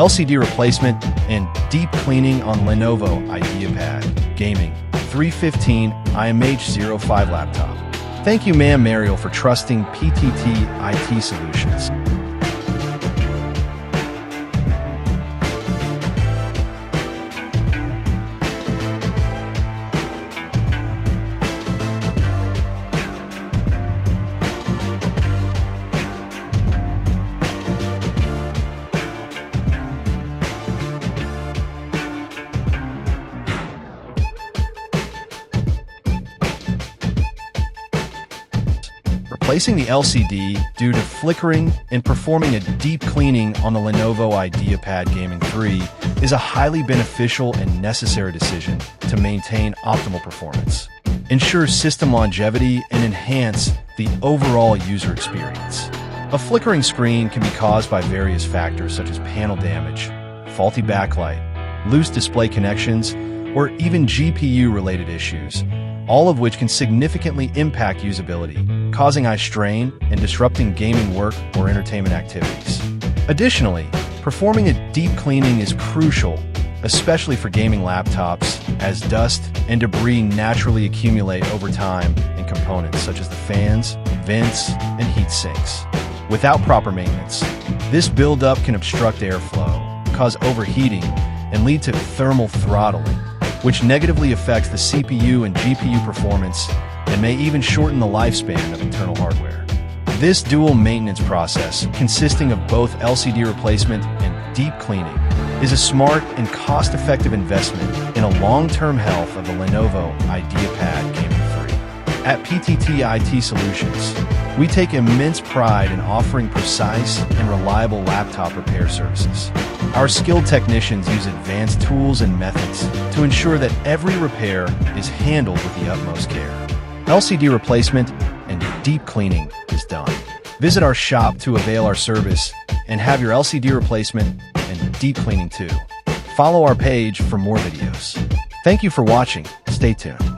LCD replacement, and deep cleaning on Lenovo IdeaPad Gaming 15IMH05 laptop. Thank you, Ma'am Mariel, for trusting PTT IT Solutions. Replacing the LCD due to flickering and performing a deep cleaning on the Lenovo IdeaPad Gaming 3 is a highly beneficial and necessary decision to maintain optimal performance, ensure system longevity, and enhance the overall user experience. A flickering screen can be caused by various factors such as panel damage, faulty backlight, loose display connections, or even GPU-related issues, all of which can significantly impact usability, causing eye strain and disrupting gaming work or entertainment activities. Additionally, performing a deep cleaning is crucial, especially for gaming laptops, as dust and debris naturally accumulate over time in components such as the fans, vents, and heat sinks. Without proper maintenance, this buildup can obstruct airflow, cause overheating, and lead to thermal throttling, which negatively affects the CPU and GPU performance and may even shorten the lifespan of internal hardware. This dual maintenance process, consisting of both LCD replacement and deep cleaning, is a smart and cost-effective investment in a long-term health of the Lenovo IdeaPad Gaming 3. At PTT IT Solutions, we take immense pride in offering precise and reliable laptop repair services. Our skilled technicians use advanced tools and methods to ensure that every repair is handled with the utmost care. LCD replacement and deep cleaning is done. Visit our shop to avail our service and have your LCD replacement and deep cleaning too. Follow our page for more videos. Thank you for watching. Stay tuned.